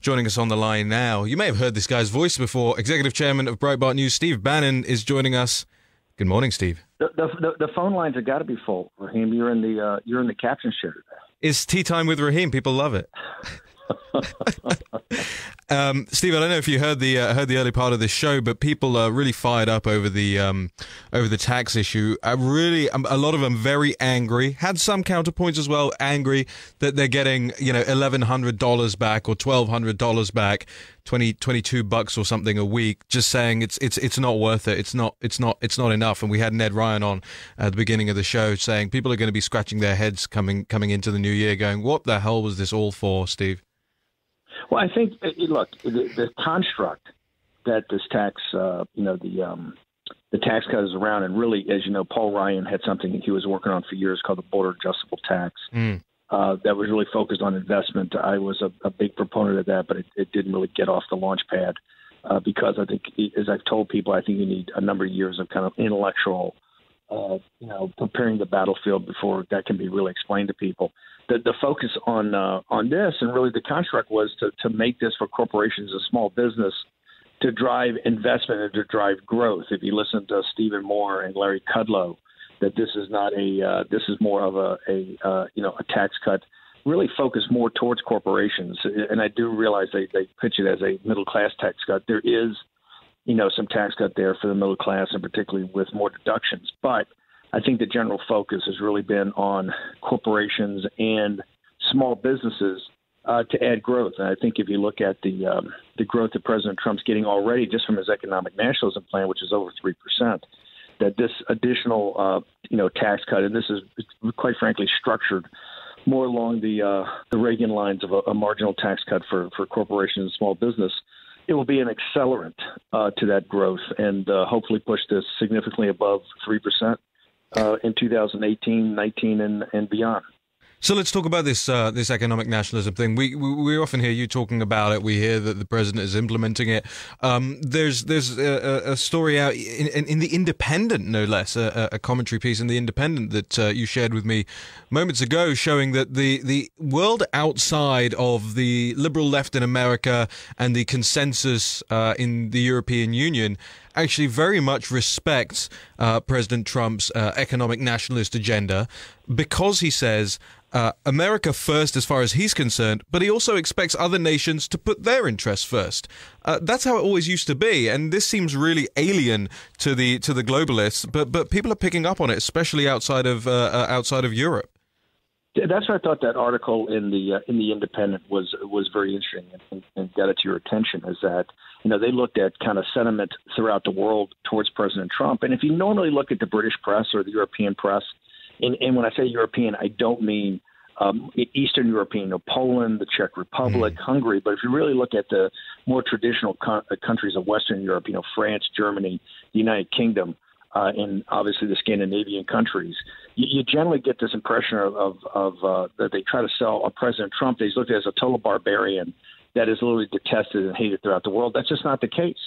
joining us on the line now. You may have heard this guy's voice before. Executive Chairman of Breitbart News, Steve Bannon, is joining us. Good morning, Steve. The phone lines have got to be full, Raheem. You're in the caption chair today. It's tea time with Raheem. People love it. Steve, I don't know if you heard the early part of this show, but people are really fired up over the tax issue. A lot of them very angry. Had some counterpoints as well, angry that they're getting $1,100 back or $1,200 back, $22 or something a week. Just saying it's not worth it. It's not enough. And we had Ned Ryan on at the beginning of the show saying people are going to be scratching their heads coming into the new year, going, "What the hell was this all for, Steve?" Well, I think, look, the construct that this tax, the tax cut is around, and really, as you know, Paul Ryan had something he was working on for years called the border adjustable tax that was really focused on investment. I was a big proponent of that, but it didn't really get off the launch pad because I think, as I've told people, I think you need a number of years of kind of intellectual, preparing the battlefield before that can be really explained to people. The focus on this, and really the construct, was to make this for corporations and small business to drive investment and to drive growth. If you listen to Stephen Moore and Larry Kudlow, that this is not this is more of a tax cut really focused more towards corporations. And I do realize they pitch it as a middle class tax cut. There is some tax cut there for the middle class, and particularly with more deductions, but I think the general focus has really been on corporations and small businesses to add growth. And I think if you look at the growth that President Trump's getting already just from his economic nationalism plan, which is over 3%, that this additional tax cut, and this is quite frankly structured more along the Reagan lines of a marginal tax cut for corporations and small business, it will be an accelerant to that growth and hopefully push this significantly above 3%. In 2018, 19, and beyond. So let's talk about this economic nationalism thing. We often hear you talking about it. We hear that the president is implementing it. There's a story out in the Independent, no less, a commentary piece in the Independent that you shared with me moments ago, showing that the world outside of the liberal left in America and the consensus in the European Union actually very much respects President Trump's economic nationalist agenda, because he says America first as far as he's concerned, but he also expects other nations to put their interests first. That's how it always used to be, and this seems really alien to the globalists, but people are picking up on it, especially outside of Europe. That's why I thought that article in the Independent was very interesting and got it to your attention, is that they looked at kind of sentiment throughout the world towards President Trump. And if you normally look at the British press or the European press, and when I say European, I don't mean Eastern European, Poland, the Czech Republic, Hungary, but if you really look at the more traditional countries of Western Europe, France, Germany, the United Kingdom, and obviously the Scandinavian countries, you generally get this impression of that they try to sell a President Trump that he's looked at as a total barbarian that is literally detested and hated throughout the world. That's just not the case.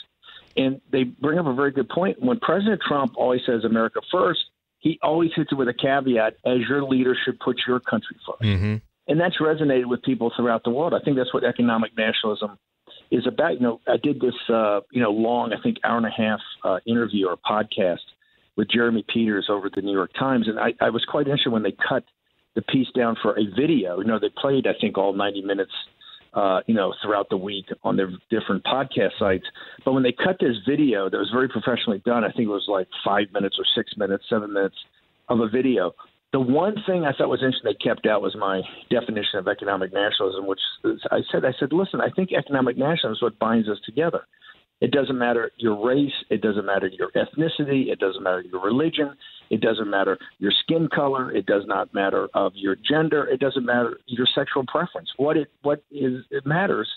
And they bring up a very good point. When President Trump always says America first, he always hits it with a caveat, as your leader should put your country first. Mm-hmm. And that's resonated with people throughout the world. I think that's what economic nationalism is about. I did this, long, I think, hour and a half interview or podcast with Jeremy Peters over at the New York Times. And I was quite interested when they cut the piece down for a video. They played, I think, all 90 minutes, throughout the week on their different podcast sites. But when they cut this video that was very professionally done, I think it was like 5 minutes or 6 minutes, 7 minutes of a video. The one thing I thought was interesting they kept out was my definition of economic nationalism, which I said, listen, I think economic nationalism is what binds us together. It doesn't matter your race. It doesn't matter your ethnicity. It doesn't matter your religion. It doesn't matter your skin color. It does not matter of your gender. It doesn't matter your sexual preference. What it matters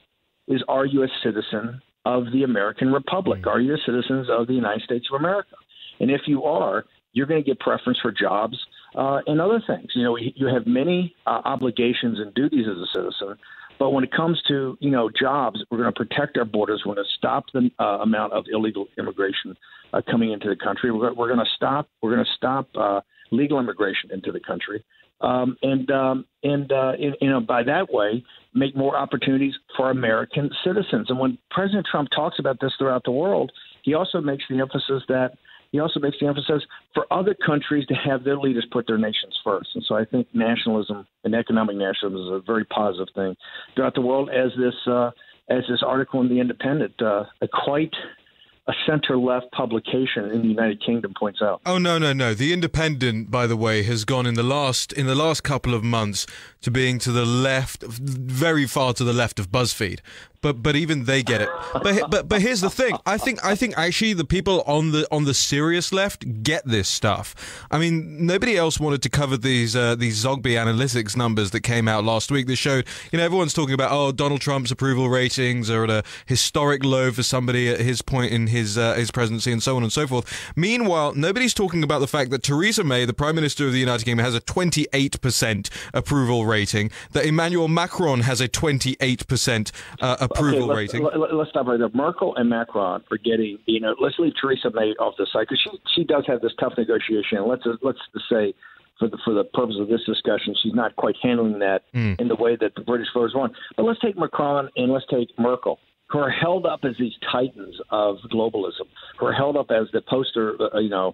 is, are you a citizen of the American Republic? Are you a citizen of the United States of America? And if you are, you're going to get preference for jobs and other things. You have many obligations and duties as a citizen. But when it comes to, jobs, we're going to protect our borders. We're going to stop the amount of illegal immigration coming into the country. We're going to stop legal immigration into the country. by that way, make more opportunities for American citizens. And when President Trump talks about this throughout the world, he also makes the emphasis for other countries to have their leaders put their nations first. And so I think nationalism and economic nationalism is a very positive thing throughout the world, as this article in The Independent, quite a center-left publication in the United Kingdom, points out. Oh, no. The Independent, by the way, has gone in the last couple of months to being to the left, very far to the left of BuzzFeed. But even they get it. But here's the thing. I think actually the people on the serious left get this stuff. I mean, nobody else wanted to cover these Zogby analytics numbers that came out last week that showed, everyone's talking about, Donald Trump's approval ratings are at a historic low for somebody at his point in his presidency, and so on and so forth. Meanwhile, nobody's talking about the fact that Theresa May, the Prime Minister of the United Kingdom, has a 28% approval rating, that Emmanuel Macron has a 28% approval rating. Let's stop right there. Merkel and Macron are getting, let's leave Theresa May off the side, because she does have this tough negotiation. Let's just say, for the purpose of this discussion, she's not quite handling that in the way that the British voters want. But let's take Macron and let's take Merkel, who are held up as these titans of globalism, who are held up as the poster, the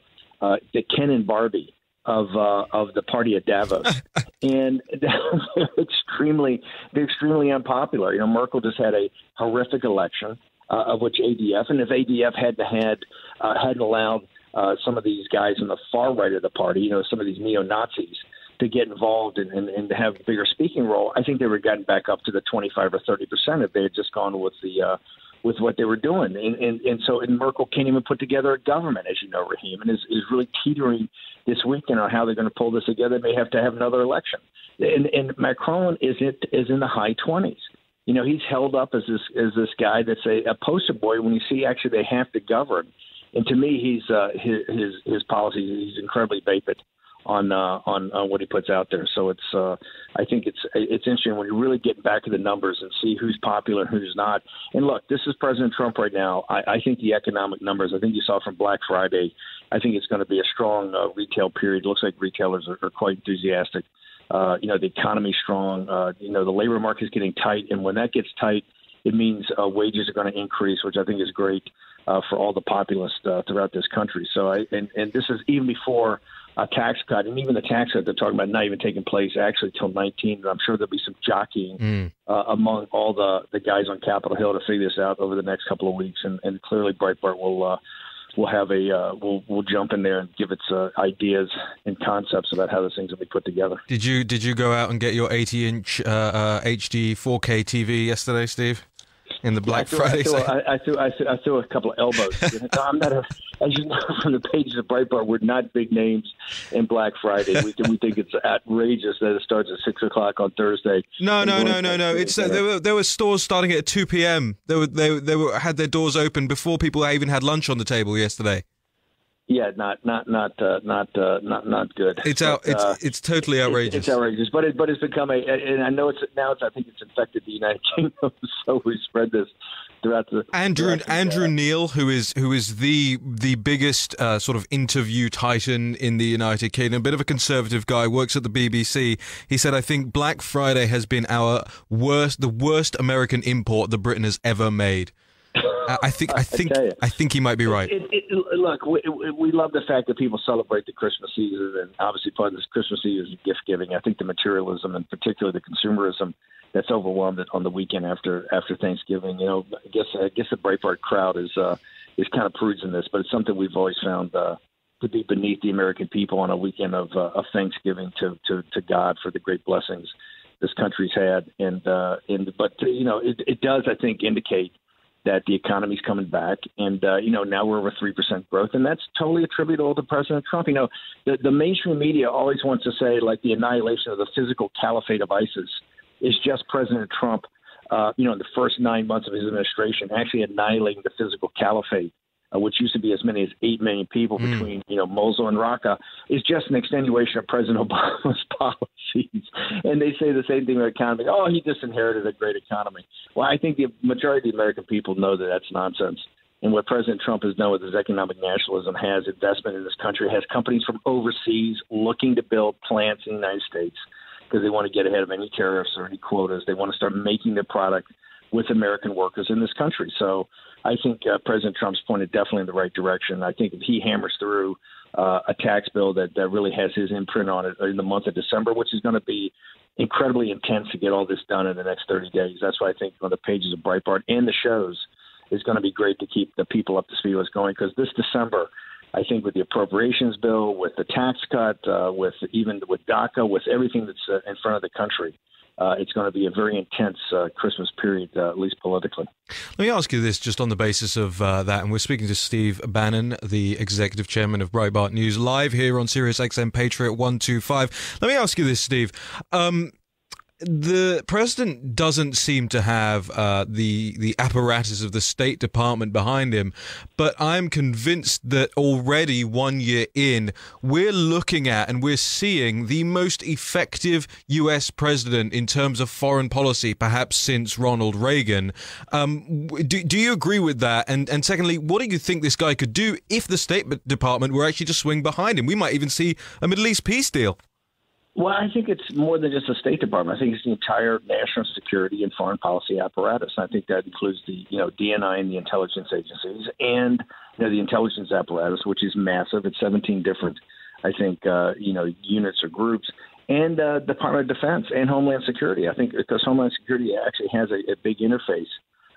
Ken and Barbie of the party at Davos, and they're extremely unpopular. Merkel just had a horrific election, of which ADF, and if ADF hadn't allowed some of these guys on the far right of the party, some of these neo-Nazis, to get involved and to have a bigger speaking role, I think they would have gotten back up to the 25 or 30% if they had just gone with with what they were doing. And Merkel can't even put together a government, as you know, Raheem, and is really teetering this weekend on how they're going to pull this together. They may have to have another election. And Macron is in the high 20s. He's held up as this guy that's a poster boy when you see actually they have to govern. And to me, his policies, he's incredibly vapid on what he puts out there. So I think it's interesting when you really get back to the numbers and see who's popular and who's not. And look, this is President Trump right now. I think the economic numbers, I think you saw from Black Friday, I think it's going to be a strong retail period. It looks like retailers are quite enthusiastic. The economy's strong. The labor market is getting tight, and when that gets tight, it means wages are going to increase, which I think is great for all the populace throughout this country. So, and this is even before a tax cut, and even the tax cut they're talking about not even taking place actually till 19. And I'm sure there'll be some jockeying among all the guys on Capitol Hill to figure this out over the next couple of weeks. And clearly, Breitbart will jump in there and give its ideas and concepts about how this thing's will be put together. Did you go out and get your 80-inch HD 4K TV yesterday, Steve? In the Black Friday sale? I threw a couple of elbows. I'm not as you know from the pages of Breitbart, we're not big names in Black Friday. We think it's outrageous that it starts at 6 o'clock on Thursday. No. It's there were stores starting at 2 p.m. They had their doors open before people even had lunch on the table yesterday. Yeah, not good. It's totally outrageous. It's outrageous, but it's become and I know I think it's infected the United Kingdom. So we spread this throughout the Andrew Neil, who is the biggest sort of interview titan in the United Kingdom, a bit of a conservative guy, works at the BBC. He said, "I think Black Friday has been the worst American import that Britain has ever made." I think he might be right. Look, we love the fact that people celebrate the Christmas season, and obviously part of this Christmas season is gift giving. I think the materialism and particularly the consumerism that's overwhelmed it on the weekend after Thanksgiving. I guess the Breitbart crowd is kind of prudes in this, but it's something we've always found to be beneath the American people on a weekend of Thanksgiving to God for the great blessings this country's had, but it does, I think, indicate that the economy's coming back, and now we're over 3% growth, and that's totally attributable to President Trump. The mainstream media always wants to say like the annihilation of the physical caliphate of ISIS is just President Trump, in the first 9 months of his administration, actually annihilating the physical caliphate, which used to be as many as 8 million people between Mosul and Raqqa, is just an extenuation of President Obama's policies. And they say the same thing about the economy. He just inherited a great economy. Well, I think the majority of the American people know that that's nonsense. And what President Trump has done with his economic nationalism has investment in this country, has companies from overseas looking to build plants in the United States because they want to get ahead of any tariffs or any quotas. They want to start making their product with American workers in this country. So I think President Trump's pointed definitely in the right direction. I think if he hammers through a tax bill that really has his imprint on it in the month of December, which is going to be incredibly intense to get all this done in the next 30 days. That's why I think on the pages of Breitbart and the shows is going to be great to keep the people up to speed what's going, because this December, I think with the appropriations bill, with the tax cut, with DACA, with everything that's in front of the country, it's going to be a very intense Christmas period, at least politically. Let me ask you this just on the basis of that, and we're speaking to Steve Bannon, the executive chairman of Breitbart News, live here on Sirius XM Patriot 125. Let me ask you this, Steve. The president doesn't seem to have the apparatus of the State Department behind him, but I'm convinced that already 1 year in, we're looking at and we're seeing the most effective U.S. president in terms of foreign policy, perhaps since Ronald Reagan. Do you agree with that? And secondly, what do you think this guy could do if the State Department were actually to swing behind him? We might even see a Middle East peace deal. Well, I think it's more than just the State Department. I think it's the entire national security and foreign policy apparatus. I think that includes the DNI and the intelligence agencies, and the intelligence apparatus, which is massive. It's 17 different, I think, units or groups, and Department of Defense and Homeland Security. I think because Homeland Security actually has a big interface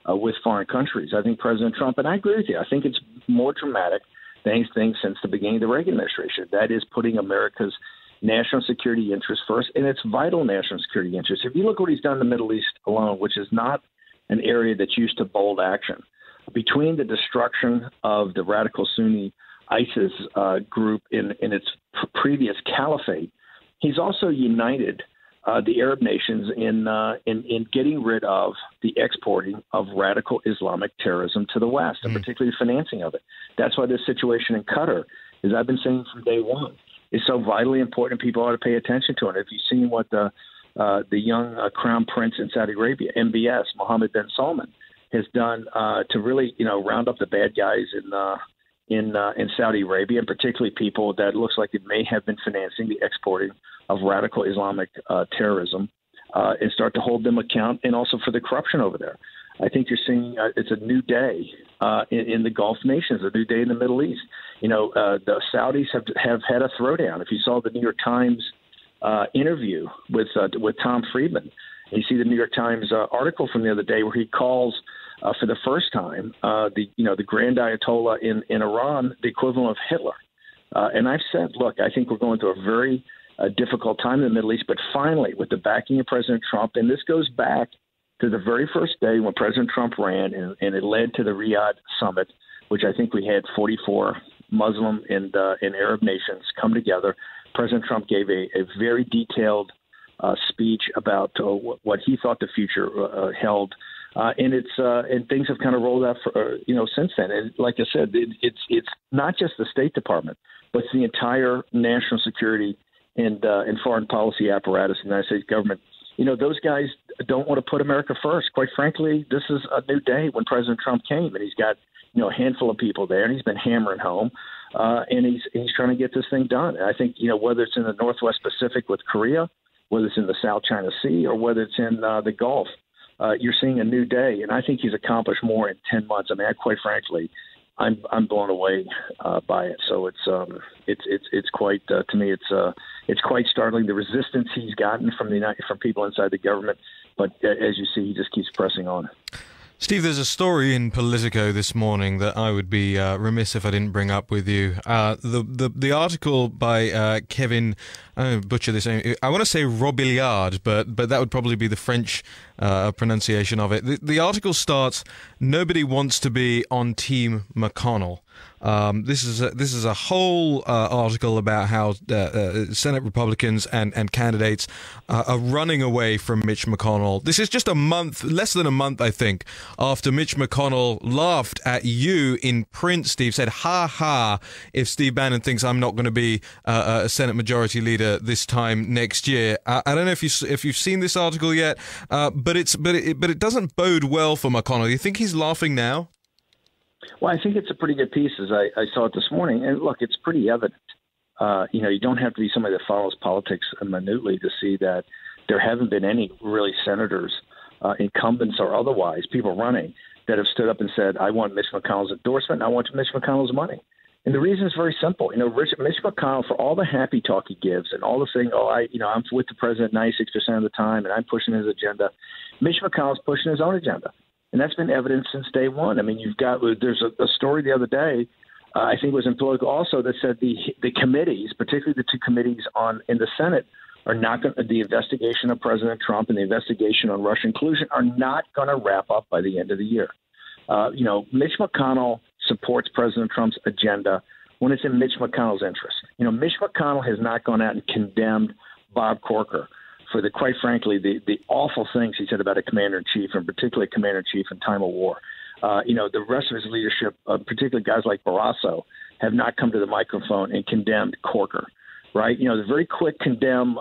with foreign countries. I think President Trump, and I agree with you, I think it's more dramatic than anything since the beginning of the Reagan administration. That is putting America's national security interests first, and it's vital national security interests. If you look what he's done in the Middle East alone, which is not an area that's used to bold action, between the destruction of the radical Sunni ISIS group in its previous caliphate, he's also united the Arab nations in getting rid of the exporting of radical Islamic terrorism to the West, and particularly financing of it. That's why this situation in Qatar, as I've been saying from day one, is so vitally important. People ought to pay attention to it. If you've seen what the young crown prince in Saudi Arabia, MBS, Mohammed bin Salman, has done to really, round up the bad guys in Saudi Arabia, and particularly people that looks like it may have been financing the exporting of radical Islamic terrorism, and start to hold them account, and also for the corruption over there. I think you're seeing it's a new day in the Gulf nations, a new day in the Middle East. The Saudis have had a throwdown. If you saw the New York Times interview with Tom Friedman, and you see the New York Times article from the other day where he calls for the first time the Grand Ayatollah in Iran the equivalent of Hitler. And I've said, look, I think we're going through a very difficult time in the Middle East, but finally, with the backing of President Trump, and this goes back to the very first day when President Trump ran, and it led to the Riyadh summit, which I think we had 44 Muslim and Arab nations come together. President Trump gave a very detailed speech about what he thought the future held, and things have kind of rolled out since then. And like I said, it's not just the State Department, but it's the entire national security and foreign policy apparatus in the United States government. Those guys don't want to put America first. Quite frankly, this is a new day when President Trump came, and he's got a handful of people there, and he's been hammering home, and he's trying to get this thing done. And I think whether it's in the Northwest Pacific with Korea, whether it's in the South China Sea, or whether it's in the Gulf, you're seeing a new day, and I think he's accomplished more in 10 months. I mean, quite frankly, I'm blown away by it. So it's quite to me it's quite startling, the resistance he's gotten from people inside the government. But as you see, he just keeps pressing on. Steve, there's a story in Politico this morning that I would be remiss if I didn't bring up with you. The article by Kevin, I'm going to butcher this name, I want to say Robillard, but that would probably be the French pronunciation of it. The article starts, "Nobody wants to be on Team McConnell." This is a whole article about how Senate Republicans and candidates are running away from Mitch McConnell. This is just less than a month, I think, after Mitch McConnell laughed at you in print, Steve, said, "Ha ha, if Steve Bannon thinks I'm not going to be a Senate Majority Leader this time next year." I don't know if you've seen this article yet, but it doesn't bode well for McConnell. You think he's laughing now? Well, I think it's a pretty good piece, as I saw it this morning. And look, it's pretty evident. You don't have to be somebody that follows politics minutely to see that there haven't been any really senators, incumbents or otherwise, people running that have stood up and said, I want Mitch McConnell's endorsement and I want Mitch McConnell's money. And the reason is very simple. Mitch McConnell, for all the happy talk he gives and all the saying, I'm with the president 96% of the time and I'm pushing his agenda, Mitch McConnell's pushing his own agenda. And that's been evident since day one. I mean, there's a story the other day, I think it was in Politico also, that said the committees, particularly the two committees in the Senate, are not going. The investigation of President Trump and the investigation on Russian collusion are not going to wrap up by the end of the year. Mitch McConnell supports President Trump's agenda when it's in Mitch McConnell's interest. Mitch McConnell has not gone out and condemned Bob Corker for quite frankly, the awful things he said about a commander-in-chief, and particularly a commander-in-chief in time of war. The rest of his leadership, particularly guys like Barrasso, have not come to the microphone and condemned Corker, right? They're very quick condemn,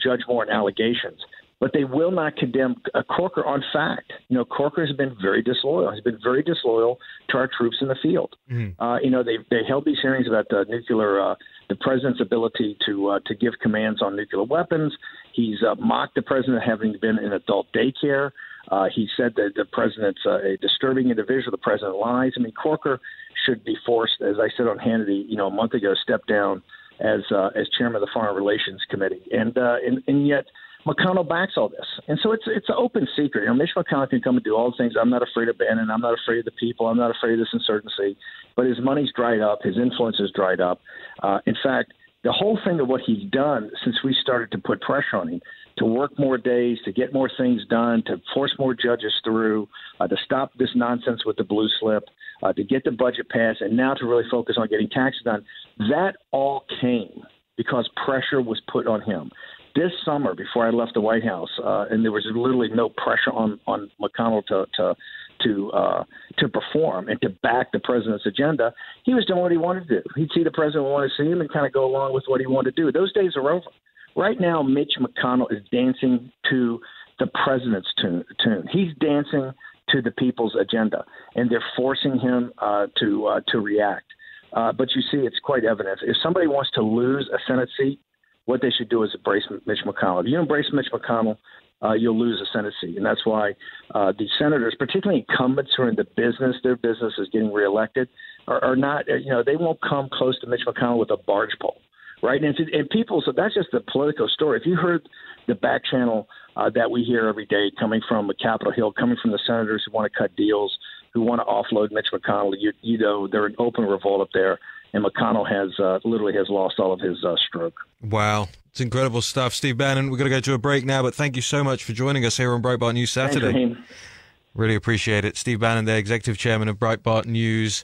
Judge Moore on allegations, but they will not condemn Corker on fact. Corker has been very disloyal. He's been very disloyal to our troops in the field. They held these hearings about the president's ability to give commands on nuclear weapons. He's mocked the president having been in adult daycare. He said that the president's a disturbing individual. The president lies. I mean, Corker should be forced, as I said on Hannity, a month ago, step down as chairman of the Foreign Relations Committee. And yet McConnell backs all this. And so it's an open secret. Mitch McConnell can come and do all the things. I'm not afraid of Bannon. I'm not afraid of the people. I'm not afraid of this insurgency. But his money's dried up. His influence has dried up. In fact, the whole thing of what he's done since we started to put pressure on him to work more days, to get more things done, to force more judges through, to stop this nonsense with the blue slip, to get the budget passed, and now to really focus on getting taxes done, that all came because pressure was put on him. This summer, before I left the White House, and there was literally no pressure on McConnell to perform and to back the president's agenda, he was doing what he wanted to do. He'd see the president want to see him and kind of go along with what he wanted to do. Those days are over. Right now, Mitch McConnell is dancing to the president's tune. He's dancing to the people's agenda, and they're forcing him to react. But you see, it's quite evident. If somebody wants to lose a Senate seat, what they should do is embrace Mitch McConnell. If you embrace Mitch McConnell, you'll lose a Senate seat. And that's why the senators, particularly incumbents who are in the business, their business is getting reelected, are not, they won't come close to Mitch McConnell with a barge pole, right? And people, so that's just the Politico story. If you heard the back channel that we hear every day coming from Capitol Hill, coming from the senators who want to cut deals, who want to offload Mitch McConnell, they're in open revolt up there. And McConnell literally has lost all of his stroke. Wow. It's incredible stuff. Steve Bannon, we're going to go to a break now, but thank you so much for joining us here on Breitbart News Saturday. Thanks, Raheem. Really appreciate it. Steve Bannon, the Executive Chairman of Breitbart News.